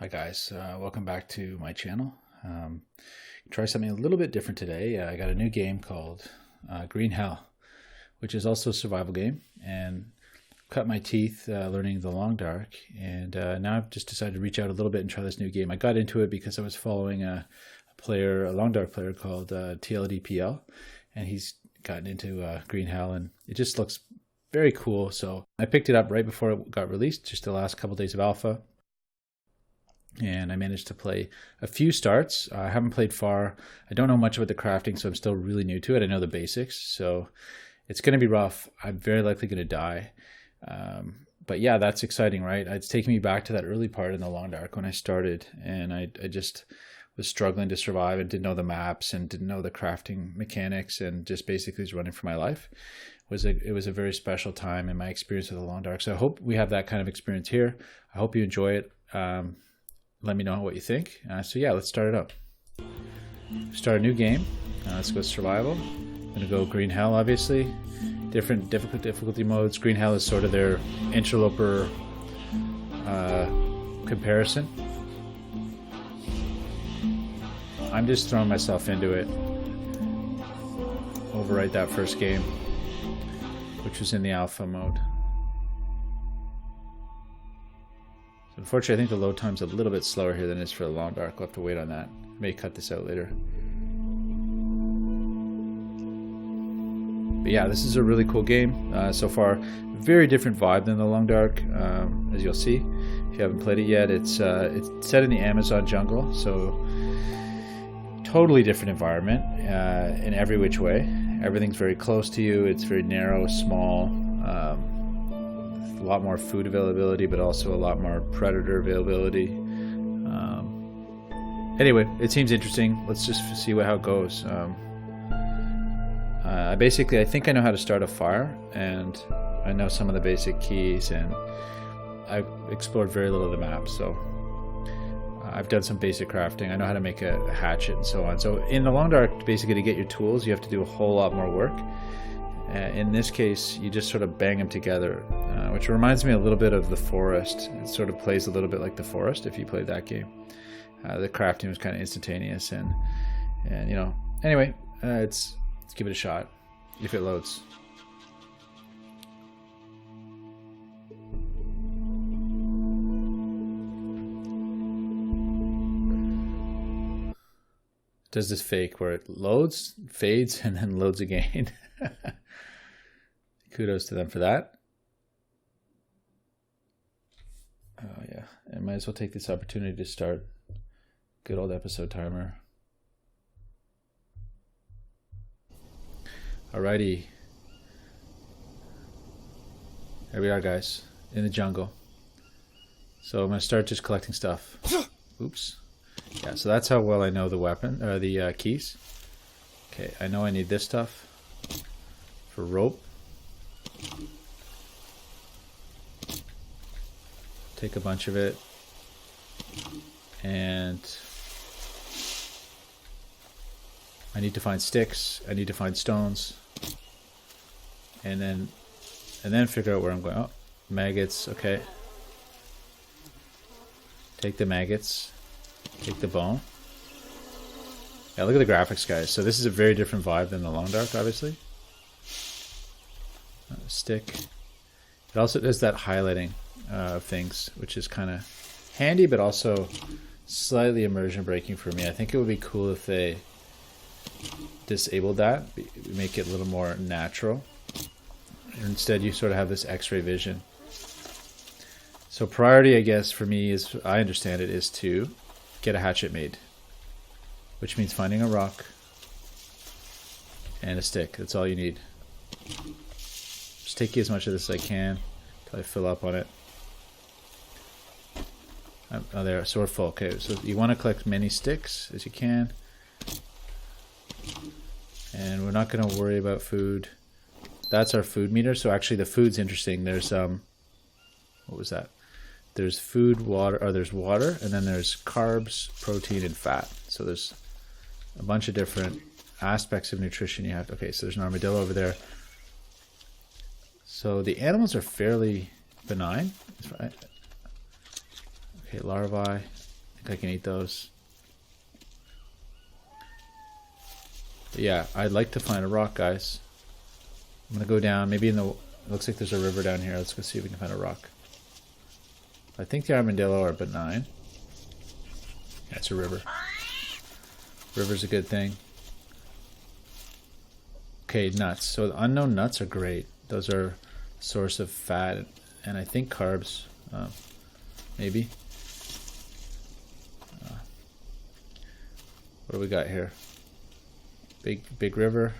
Hi guys, welcome back to my channel. Try something a little bit different today. I got a new game called Green Hell, which is also a survival game, and cut my teeth learning the Long Dark, and now I've just decided to reach out a little bit and try this new game. I got into it because I was following a Long Dark player called TLDPL, and he's gotten into Green Hell, and it just looks very cool. So I picked it up right before it got released, just the last couple days of alpha. And I managed to play a few starts. I haven't played far. I don't know much about the crafting, so I'm still really new to it. I know the basics, so it's going to be rough. I'm very likely going to die. But yeah, that's exciting, right? It's taking me back to that early part in the Long Dark when I started, and I just was struggling to survive and didn't know the maps and didn't know the crafting mechanics and just basically was running for my life. It was a very special time in my experience with the Long Dark. So I hope we have that kind of experience here. I hope you enjoy it. Let me know what you think. So yeah, let's start it up. Start a new game. Let's go survival. I'm gonna go Green Hell, obviously. Different difficulty modes. Green Hell is sort of their interloper comparison. I'm just throwing myself into it. Overwrite that first game, which was in the alpha mode. So unfortunately, I think the load time's a little bit slower here than it is for the Long Dark. We'll have to wait on that. I may cut this out later. But yeah, this is a really cool game so far. Very different vibe than the Long Dark, as you'll see. If you haven't played it yet, it's set in the Amazon jungle, so totally different environment in every which way. Everything's very close to you. It's very narrow, small. A lot more food availability, but also a lot more predator availability. Anyway, it seems interesting. Let's just see how it goes. Basically, I think I know how to start a fire, and I know some of the basic keys, and I've explored very little of the map, so I've done some basic crafting. I know how to make a hatchet and so on. So in the Long Dark, basically to get your tools, you have to do a whole lot more work. In this case, you just sort of bang them together, which reminds me a little bit of The Forest. It sort of plays a little bit like The Forest if you played that game. The crafting was kind of instantaneous, and you know. Anyway, let's give it a shot if it loads. Does this fake where it loads, fades, and then loads again. Kudos to them for that. Oh yeah, I might as well take this opportunity to start good old episode timer. Alrighty. Here we are, guys, in the jungle. So I'm gonna start just collecting stuff. Oops. Yeah, so that's how well I know the weapon, or the keys. Okay, I know I need this stuff for rope. Take a bunch of it, and I need to find sticks. I need to find stones, and then figure out where I'm going. Oh, maggots. Okay, take the maggots. Take the bone. Yeah, look at the graphics, guys. So this is a very different vibe than the Long Dark, obviously. Stick. It also does that highlighting of things, which is kind of handy, but also slightly immersion breaking for me. I think it would be cool if they disabled that, make it a little more natural. Instead, you sort of have this X-ray vision. So priority, I guess, for me, is, I understand it, is to get a hatchet made, which means finding a rock and a stick. That's all you need. Just take as much of this as I can until I fill up on it. Oh, there, so we're full. Okay, so you want to collect many sticks as you can, and we're not going to worry about food. That's our food meter. So actually, the food's interesting. There's what was that? There's food, water, or there's water, and then there's carbs, protein, and fat. So there's a bunch of different aspects of nutrition you have to. Okay, so there's an armadillo over there. So the animals are fairly benign. Okay, larvae. think I can eat those. But yeah, I'd like to find a rock, guys. I'm gonna go down, maybe in the... It looks like there's a river down here. Let's go see if we can find a rock. I think the armadillo are benign. Yeah, it's a river. River's a good thing. Okay, nuts. So the unknown nuts are great. Those are a source of fat and I think carbs. Maybe. What do we got here? Big river.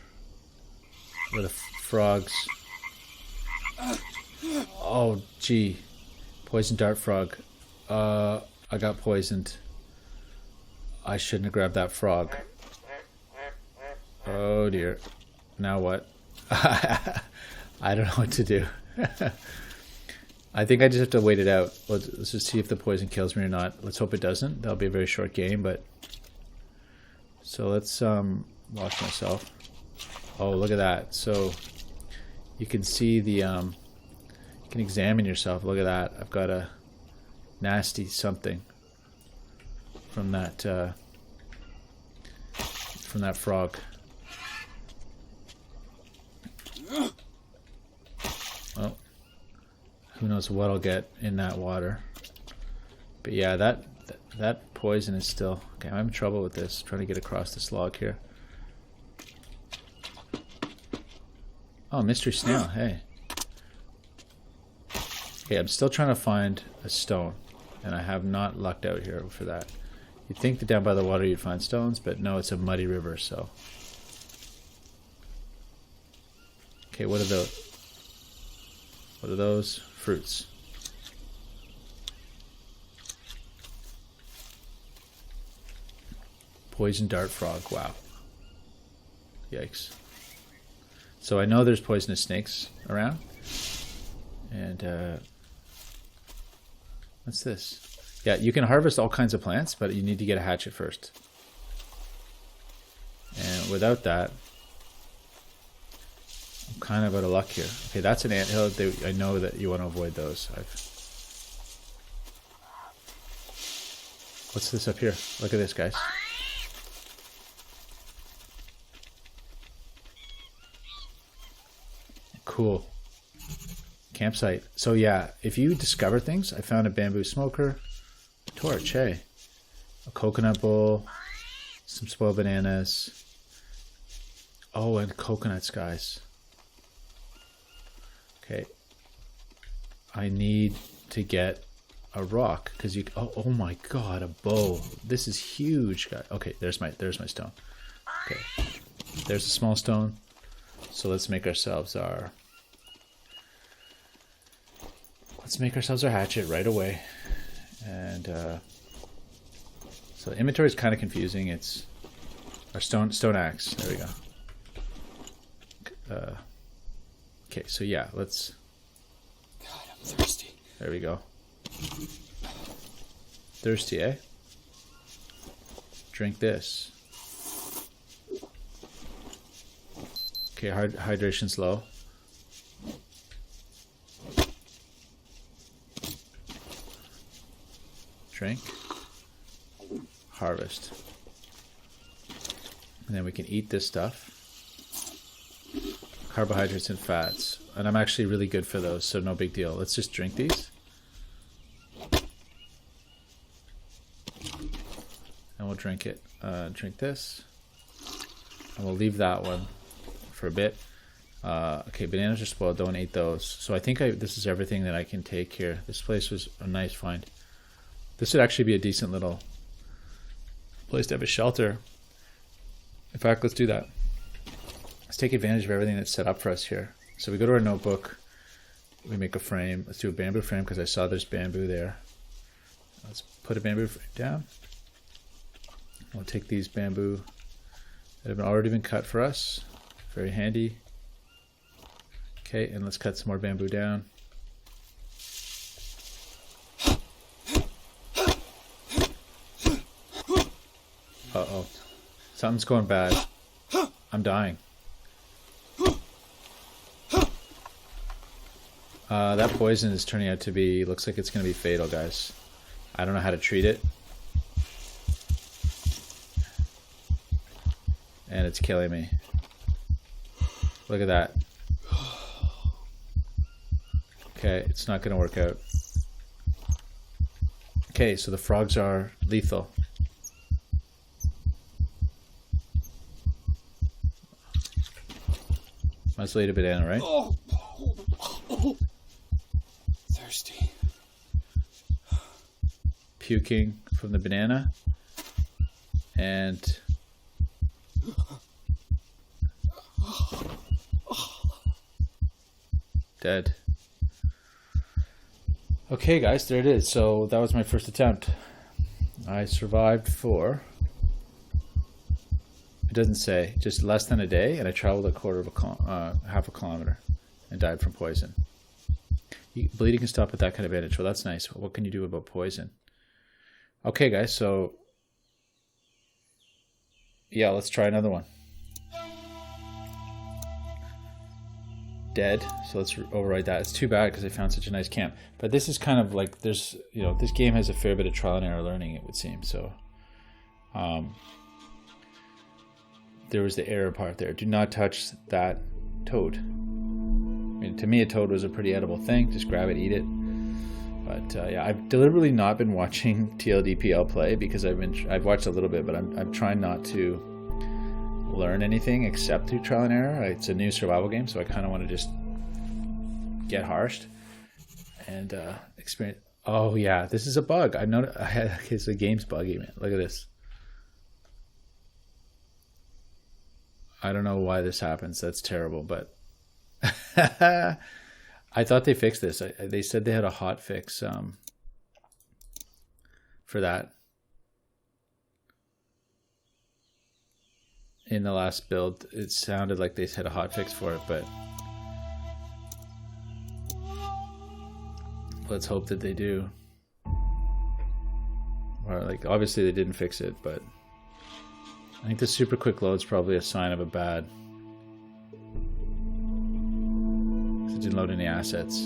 Where the frogs. Oh, gee. Poison dart frog. I got poisoned. I shouldn't have grabbed that frog. Oh dear. Now what? I don't know what to do. I think I just have to wait it out. Let's just see if the poison kills me or not. Let's hope it doesn't. That'll be a very short game, but... So let's wash myself. Oh, look at that. So you can see the... you can examine yourself. Look at that. I've got a nasty something from that frog. Oh, who knows what I'll get in that water. But yeah, that poison is still... Okay, I'm having trouble with this. Trying to get across this log here. Oh, mystery snail. Hey. Okay, I'm still trying to find a stone. And I have not lucked out here for that. You'd think that down by the water you'd find stones, but no, it's a muddy river, so... Okay, what are those? What are those? Fruits. Poison dart frog, wow. Yikes. So I know there's poisonous snakes around. And, what's this? Yeah, you can harvest all kinds of plants, but you need to get a hatchet first. And without that, I'm kind of out of luck here. Okay, that's an anthill. I know that you want to avoid those. What's this up here? Look at this, guys. Cool. Campsite. So yeah, if you discover things, I found a bamboo smoker, torch, hey, a coconut bowl, some spoiled bananas. Oh, and coconuts, guys. Okay. I need to get a rock because you... Oh my god, a bow. This is huge, guys. Okay, there's my stone. Okay. There's a small stone. So let's make ourselves our... Let's make ourselves our hatchet right away. And so inventory is kind of confusing. It's our stone axe. There we go. Okay, so yeah, let's... God, I'm thirsty. There we go. Thirsty, eh? Drink this. Okay, hydration's low. Drink. Harvest. And then we can eat this stuff. Carbohydrates and fats. And I'm actually really good for those, so no big deal. Let's just drink these. And we'll drink it. Drink this. And we'll leave that one for a bit. Okay, bananas are spoiled. Don't eat those. So I think this is everything that I can take here. This place was a nice find. This would actually be a decent little place to have a shelter. In fact, let's do that. Let's take advantage of everything that's set up for us here. So we go to our notebook. We make a frame. Let's do a bamboo frame because I saw there's bamboo there. Let's put a bamboo frame down. We'll take these bamboo that have already been cut for us. Very handy. Okay, and let's cut some more bamboo down. Uh-oh. Something's going bad. I'm dying. That poison is turning out to be... Looks like it's going to be fatal, guys. I don't know how to treat it. and it's killing me. Look at that. Okay, it's not going to work out. Okay, so the frogs are lethal. Must eat a banana, right? Thirsty. Puking from the banana. And dead. Okay, guys, there it is. So that was my first attempt. I survived for, it doesn't say, just less than a day, and I traveled half a kilometer and died from poison. Bleeding can stop with that kind of bandage. Well, that's nice. What can you do about poison? Okay, guys, so yeah, let's try another one. Dead, so let's override that. It's too bad because I found such a nice camp. But this is kind of like, there's, you know, this game has a fair bit of trial and error learning, it would seem. So there was the error part there. Do not touch that toad. I mean, to me, a toad was a pretty edible thing. Just grab it, eat it. But yeah, I've deliberately not been watching TLDPL play because I've watched a little bit, but I'm trying not to learn anything except through trial and error. It's a new survival game, so I kind of want to just get harshed and experience. Oh yeah, this is a bug. I know. It's the game's buggy, man. Look at this. I don't know why this happens. That's terrible, but I thought they fixed this. They said they had a hot fix for that in the last build. It sounded like they had a hot fix for it, but let's hope that they do. Or like, obviously they didn't fix it, but I think the super quick load is probably a sign of a bad. It didn't load any assets.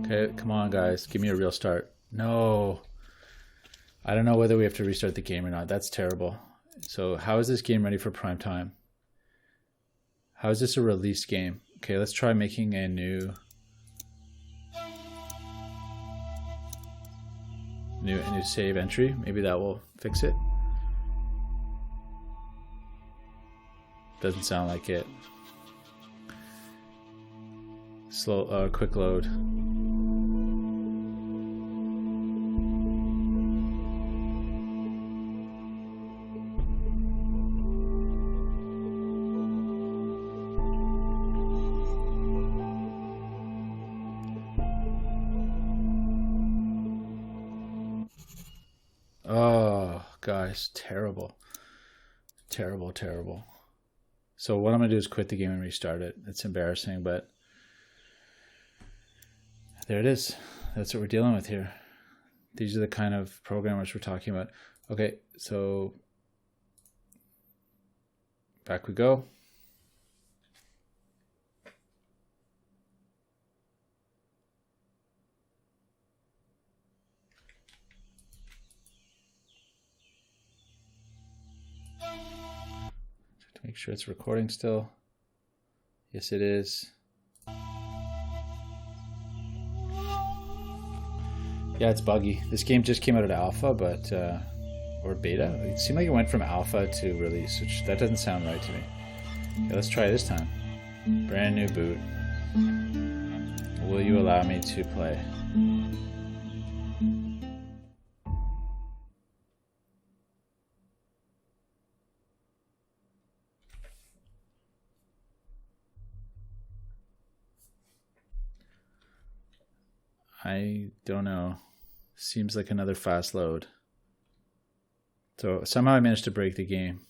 Okay, come on guys, give me a real start. No. I don't know whether we have to restart the game or not. That's terrible. So how is this game ready for prime time? How is this a released game? Okay, let's try making a new save entry. Maybe that will fix it. Doesn't sound like it. Slow, quick load. Oh, guys, terrible. Terrible, terrible. So what I'm going to do is quit the game and restart it. It's embarrassing, but there it is. That's what we're dealing with here. These are the kind of programmers we're talking about. Okay, so back we go. Make sure it's recording still. Yes, it is. Yeah, it's buggy. This game just came out of alpha, but or beta. It seemed like it went from alpha to release, which that doesn't sound right to me. Okay, let's try this time. Brand new boot. Will you allow me to play? I don't know. Seems like another fast load. So somehow I managed to break the game.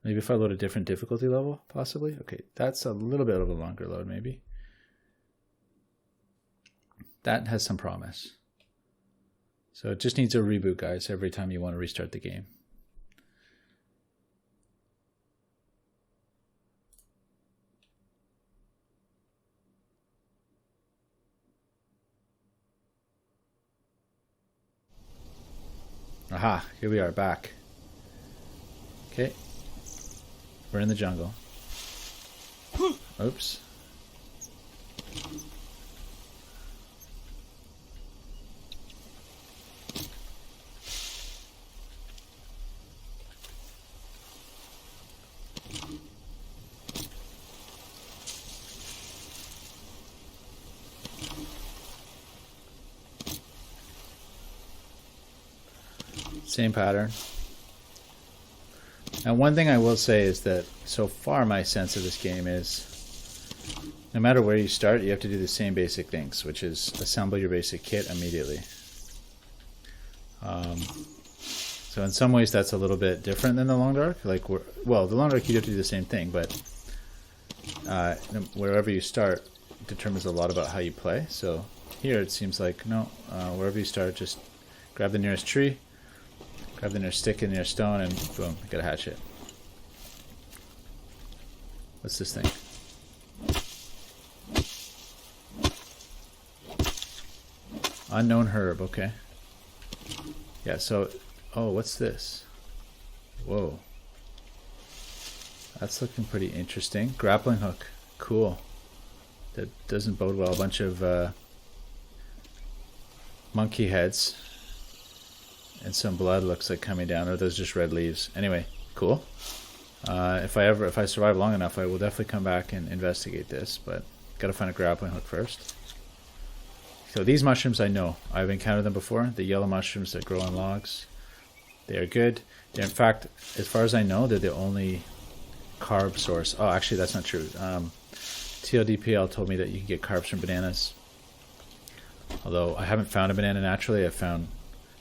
Maybe if I load a different difficulty level, possibly. Okay, that's a little bit of a longer load, maybe. that has some promise. So it just needs a reboot, guys, every time you want to restart the game. Aha, here we are back. Okay. We're in the jungle. Oops. Same pattern. Now, one thing I will say is that so far my sense of this game is no matter where you start, you have to do the same basic things, which is assemble your basic kit immediately. So in some ways that's a little bit different than the Long Dark. Well, the Long Dark you have to do the same thing, but wherever you start determines a lot about how you play. So here it seems like, no, wherever you start, just grab the nearest tree, grab the nearest stick and nearest stone, and boom, you got a hatchet. What's this thing? Unknown herb, okay. Yeah, so, oh, what's this? Whoa. That's looking pretty interesting. Grappling hook, cool. That doesn't bode well. A bunch of monkey heads. And some blood looks like coming down, or those just red leaves. Anyway, cool. If I survive long enough, I will definitely come back and investigate this, but gotta find a grappling hook first. So these mushrooms I know. I've encountered them before. The yellow mushrooms that grow on logs. They are good. They're, in fact, as far as I know, they're the only carb source. Oh, actually, that's not true. TLDPL told me that you can get carbs from bananas. Although I haven't found a banana naturally. I found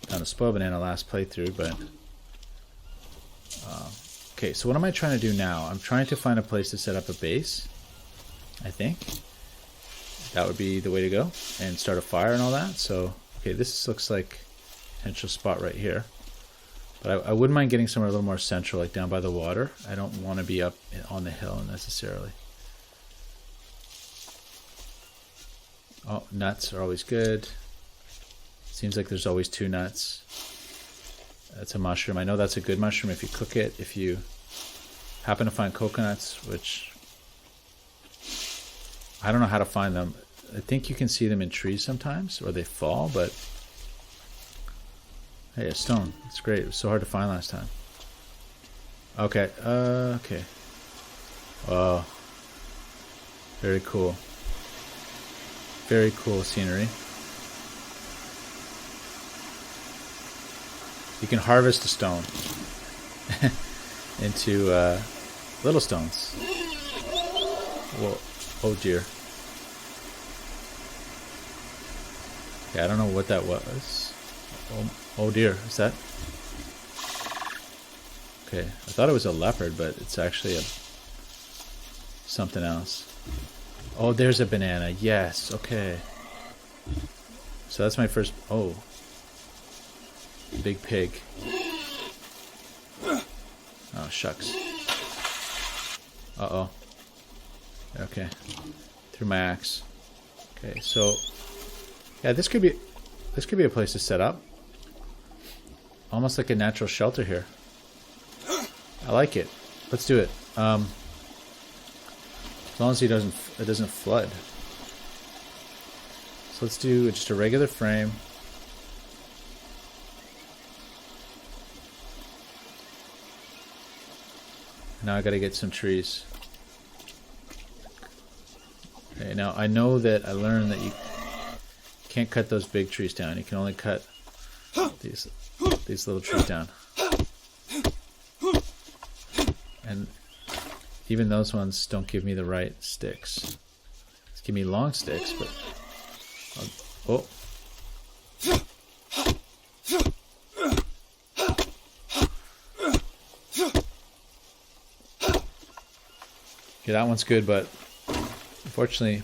a spoiled banana last playthrough, but okay, so what am I trying to do now? I'm trying to find a place to set up a base. I think that would be the way to go, and start a fire and all that. So okay, this looks like a potential spot right here, but I wouldn't mind getting somewhere a little more central, like down by the water. I don't want to be up on the hill necessarily. Oh, nuts are always good. Seems like there's always 2 nuts. That's a mushroom. I know that's a good mushroom if you cook it. If you happen to find coconuts, which I don't know how to find them. I think you can see them in trees sometimes, or they fall, but hey, a stone. It's great. It was so hard to find last time. Okay, okay. Oh, very cool. Very cool scenery. You can harvest a stone into little stones. Whoa. Oh dear. Yeah, I don't know what that was. Oh dear, is that? Okay, I thought it was a leopard, but it's actually something else. Oh, there's a banana. Yes, okay. So that's my first... Oh. Big pig. Oh, shucks. Uh-oh. Okay. Threw my axe. Okay, so... Yeah, this could be a place to set up. Almost like a natural shelter here. I like it. Let's do it. As long as it doesn't flood. So let's do just a regular frame. Now I gotta get some trees. Okay, now I know that I learned that you can't cut those big trees down. You can only cut these little trees down. And even those ones don't give me the right sticks. Just give me long sticks, but... Oh. Okay, that one's good, but unfortunately...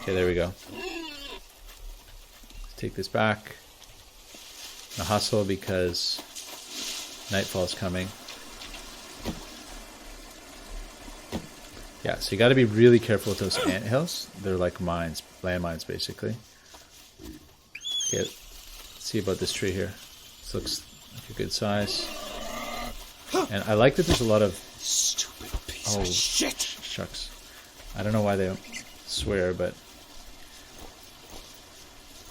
Okay, there we go. take this back. The hustle because nightfall is coming. Yeah, so you got to be really careful with those ant hills. They're like mines, landmines basically. Okay, let's see about this tree here. This looks like a good size. And I like that there's a lot of... Stupid piece of shit! Shucks. I don't know why they swear, but...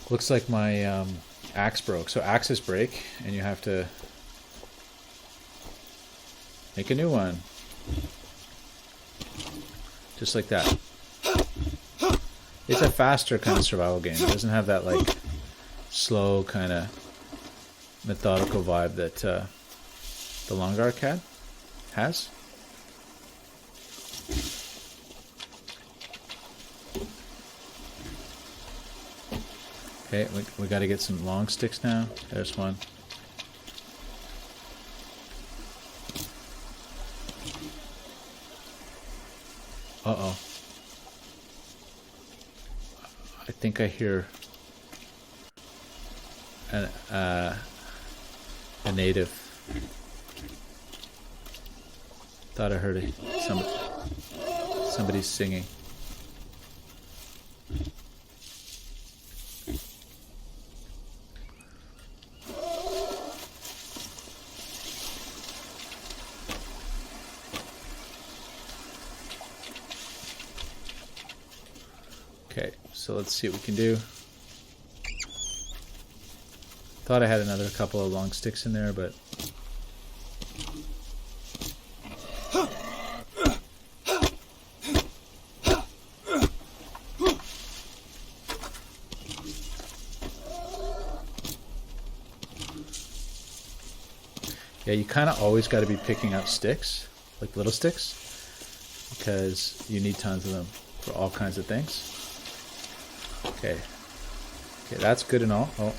Looks like my axe broke. So axes break, and you have to make a new one. Just like that. It's a faster kind of survival game. It doesn't have that like slow kind of methodical vibe that the Longer cat has. Okay, we got to get some long sticks now. There's one. Uh-oh. I think I hear a native. Thought I heard somebody singing. Okay, so let's see what we can do. Thought I had another couple of long sticks in there, but... Yeah, you kind of always got to be picking up sticks, like little sticks, because you need tons of them for all kinds of things. Okay, that's good and all. Oh,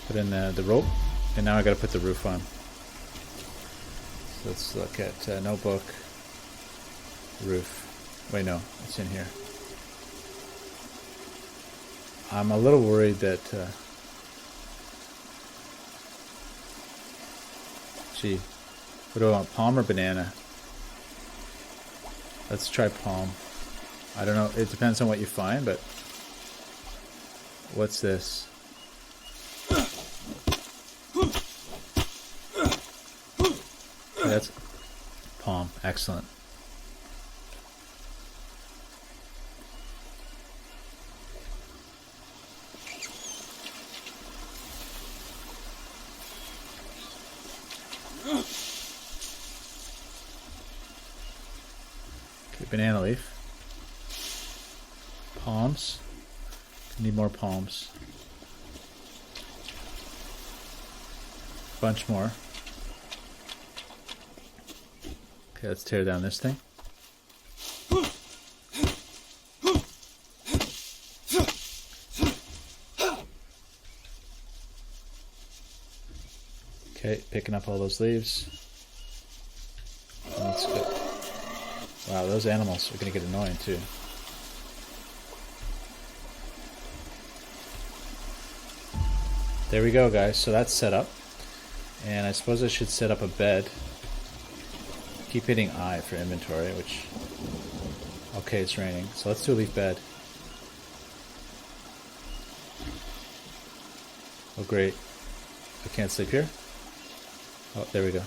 put in the rope, and now I got to put the roof on. So let's look at notebook, roof. Wait, no, it's in here. I'm a little worried that. Gee, what do I want? Palm or banana? Let's try palm. I don't know. It depends on what you find, but what's this? That's palm. Excellent. Okay, banana leaf. Palms. Need more palms. Bunch more. Okay, let's tear down this thing. Okay, picking up all those leaves. That's good. Wow, those animals are going to get annoying too. There we go, guys. So that's set up. And I suppose I should set up a bed. Keep hitting I for inventory, which... Okay, it's raining. So let's do a leaf bed. Oh, great. I can't sleep here? Oh, there we go.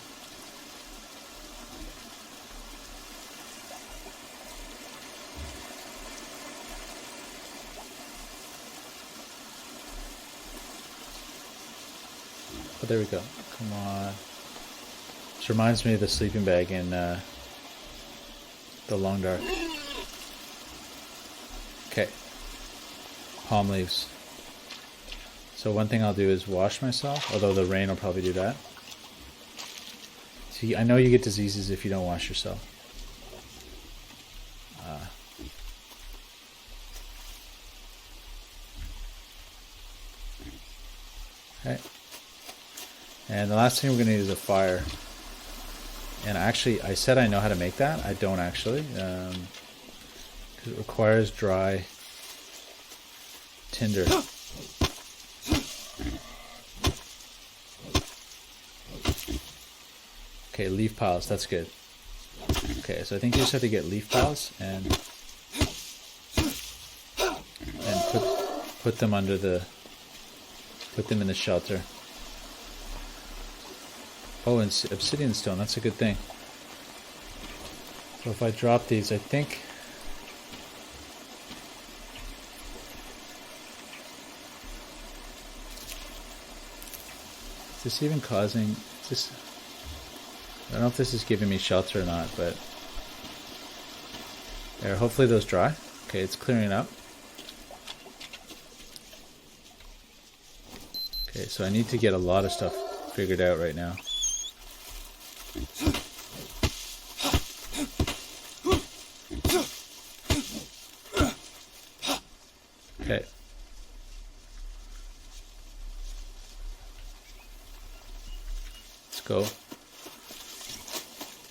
Oh, there we go. Come on. This reminds me of the sleeping bag in the Long Dark. Okay. Palm leaves. So one thing I'll do is wash myself, although the rain will probably do that. See, I know you get diseases if you don't wash yourself. Okay. And the last thing we're going to need is a fire. And actually, I said I know how to make that. I don't actually. Because it requires dry tinder. Okay, leaf piles, that's good. Okay, so I think you just have to get leaf piles and put them under the, put them in the shelter. Oh, and obsidian stone, that's a good thing. So if I drop these, I think, is this even causing, is this, I don't know if this is giving me shelter or not, but there, hopefully those dry. Okay, it's clearing up. Okay, so I need to get a lot of stuff figured out right now. Okay. Let's go.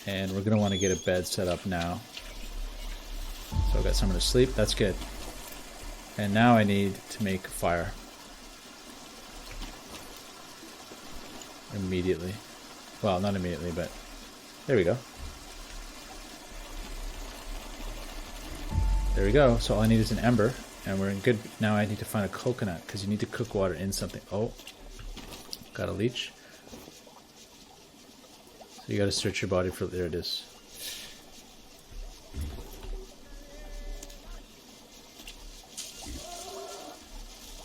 And we're going to want to get a bed set up now. So I've got somewhere to sleep. That's good. And now I need to make fire. Immediately. Well, not immediately, but there we go. There we go. So all I need is an ember. And we're in good. Now I need to find a coconut because you need to cook water in something. Oh, got a leech. So you got to search your body for. There it is.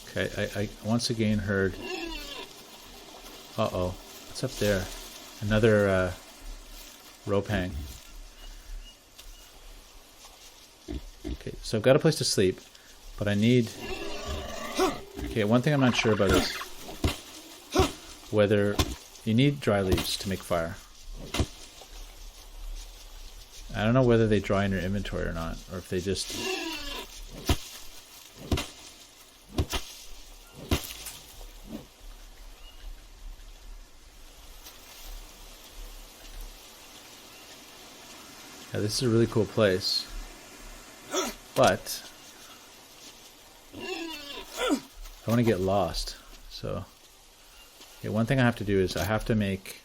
Okay, I once again heard. Uh-oh, what's up there? Another rope hang. Okay, so I've got a place to sleep. But I need... Okay, one thing I'm not sure about is whether you need dry leaves to make fire. I don't know whether they dry in your inventory or not, or if they just... Yeah, this is a really cool place. But... I want to get lost, so yeah, one thing I have to do is I have to make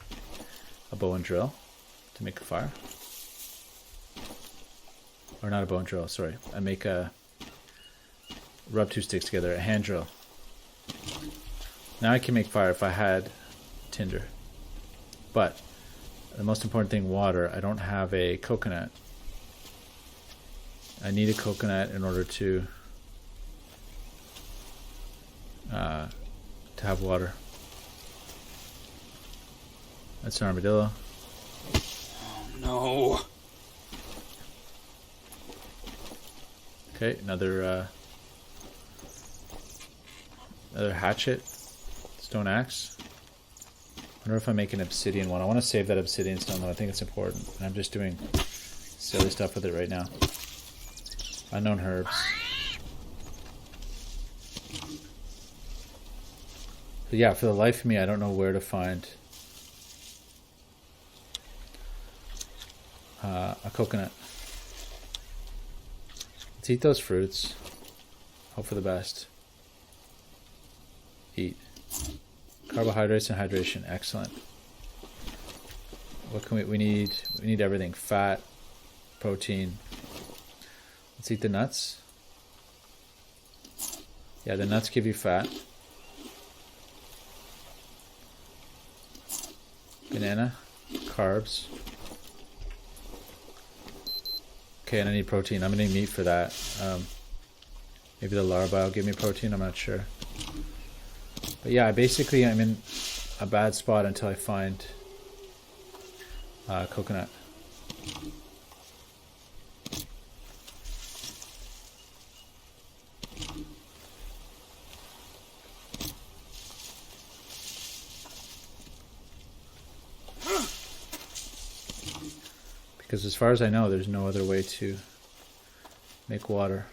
a bow and drill to make a fire. Or not a bow and drill, sorry. I make a rub two sticks together, a hand drill. Now I can make fire if I had tinder. But the most important thing, water. I don't have a coconut. I need a coconut in order to have water. That's an armadillo. Oh no. Okay, another hatchet, stone axe. I wonder if I make an obsidian one. I want to save that obsidian stone though. I think it's important. And I'm just doing silly stuff with it right now. Unknown herbs. But yeah, for the life of me, I don't know where to find a coconut. Let's eat those fruits. Hope for the best. Eat. Carbohydrates and hydration. Excellent. What can we need everything. Fat, protein. Let's eat the nuts. Yeah, the nuts give you fat. Banana, carbs. Okay, and I need protein. I'm gonna need meat for that. Maybe the larvae will give me protein. I'm not sure. But yeah, basically I'm in a bad spot until I find coconut. Because as far as I know, there's no other way to make water.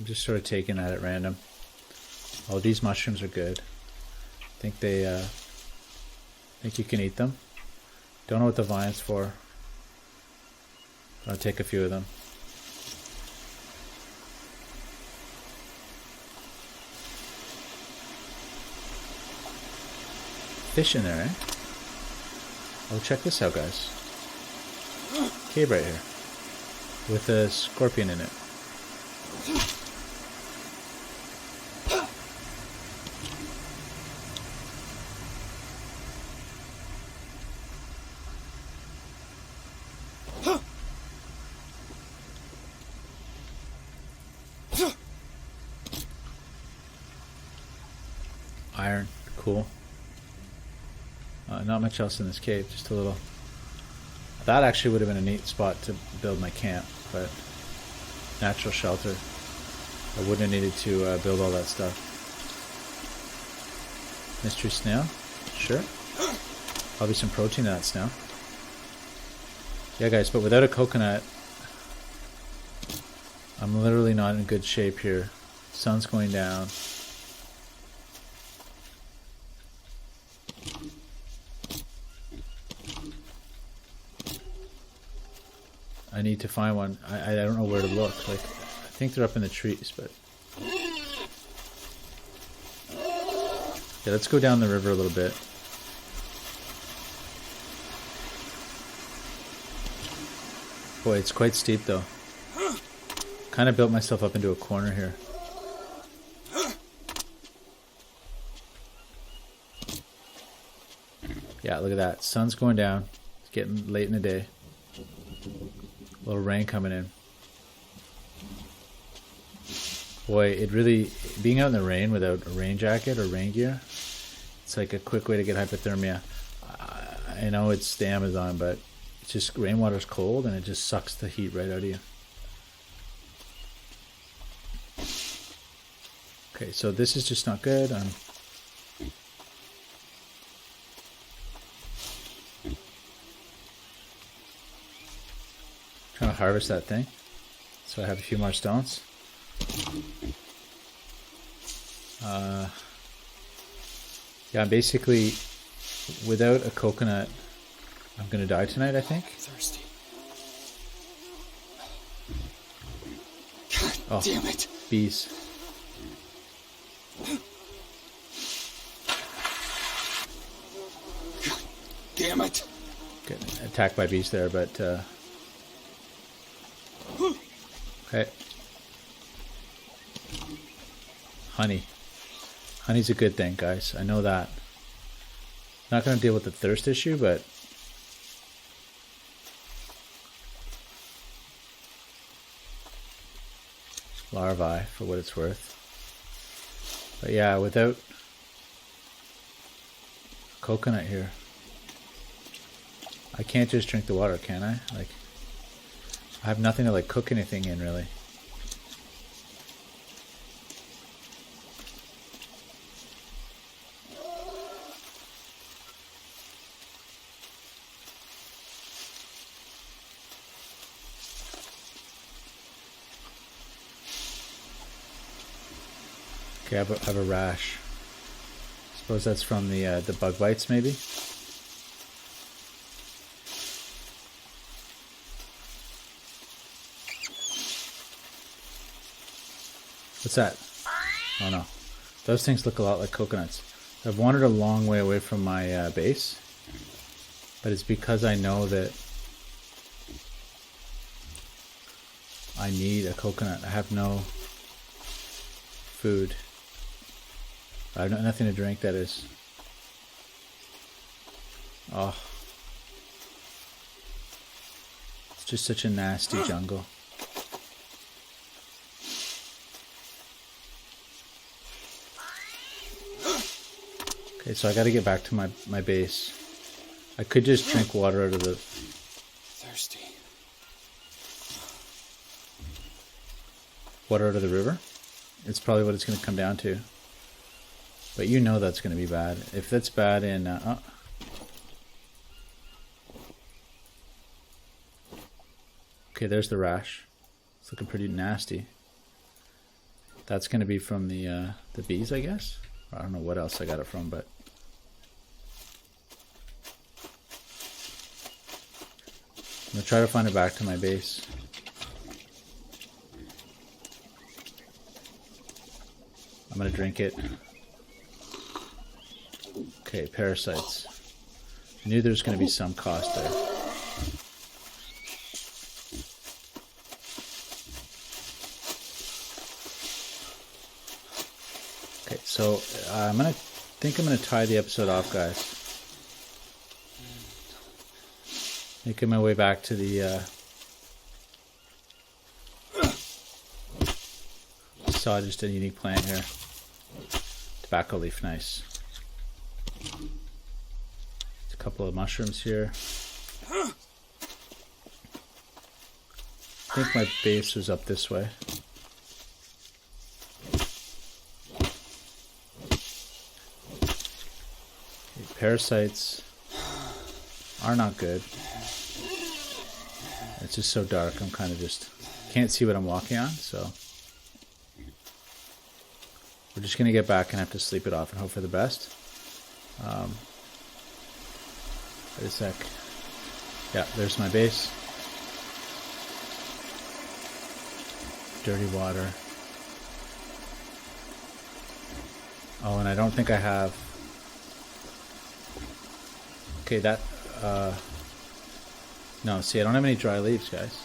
I'm just sort of taking that at random. Oh, these mushrooms are good. I think think you can eat them. Don't know what the vine's for. I'll take a few of them. Fish in there, eh? Oh, check this out, guys. Cave right here. With a scorpion in it. Iron, cool. Not much else in this cave, just a little. That actually would have been a neat spot to build my camp, but natural shelter. I wouldn't have needed to build all that stuff. Mystery snail, sure. Probably some protein in that snail. Yeah, guys, but without a coconut, I'm literally not in good shape here. Sun's going down. I need to find one. I don't know where to look. Like, I think they're up in the trees, but yeah, let's go down the river a little bit. Boy, it's quite steep though. Kind of built myself up into a corner here. Yeah, look at that. Sun's going down. It's getting late in the day. A little rain coming in. Boy, it really, being out in the rain without a rain jacket or rain gear, it's like a quick way to get hypothermia. I know it's the Amazon, but it's just rainwater's cold and it just sucks the heat right out of you. Okay, so this is just not good. Trying to harvest that thing, so I have a few more stones. Yeah, basically, without a coconut, I'm gonna die tonight, I think. Thirsty. Oh, damn it! Bees. God damn it! Getting attacked by bees there, but okay. Honey. Honey's a good thing, guys. I know that. Not going to deal with the thirst issue, but larvae for what it's worth. But yeah, without coconut here, I can't just drink the water, can I? Like, I have nothing to like cook anything in, really. Okay, I have a rash. Suppose that's from the bug bites, maybe. What's that? Oh no. Those things look a lot like coconuts. I've wandered a long way away from my base, but it's because I know that I need a coconut. I have no food. I have nothing to drink, that is. Oh. It's just such a nasty jungle. Okay, so I gotta get back to my base. I could just drink water out of the... Thirsty. Water out of the river? It's probably what it's gonna come down to. But you know that's gonna be bad. If that's bad in... Okay, there's the rash. It's looking pretty nasty. That's going to be from the bees, I guess. I don't know what else I got it from, but I'm going to try to find it back to my base. I'm going to drink it. Okay, parasites. I knew there was going to be some cost there. Okay, so I'm gonna tie the episode off, guys. Making my way back to the saw just a unique plant here. Tobacco leaf, nice. There's a couple of mushrooms here. I think my base was up this way. Parasites are not good. It's just so dark. I'm kind of just can't see what I'm walking on, so we're just gonna get back and have to sleep it off and hope for the best. Wait a sec. Yeah, there's my base. Dirty water. Oh, and I don't think I have. Okay, that, no, see, I don't have any dry leaves, guys.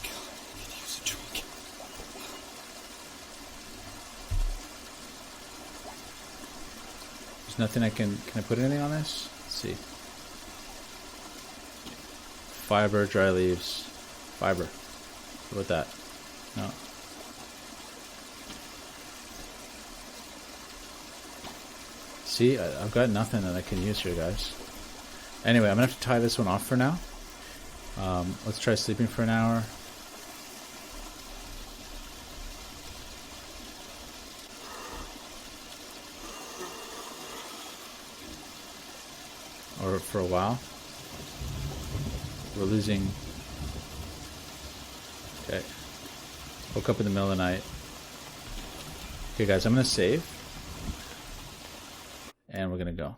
God, I could use a drink. There's nothing can I put anything on this? Let's see. Fiber, dry leaves, fiber. What about that? No. See, I've got nothing that I can use here, guys. Anyway, I'm going to have to tie this one off for now. Let's try sleeping for an hour. Or for a while. We're losing... Okay. Woke up in the middle of the night. Okay, guys, I'm going to save. And we're going to go.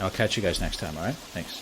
I'll catch you guys next time, alright? Thanks.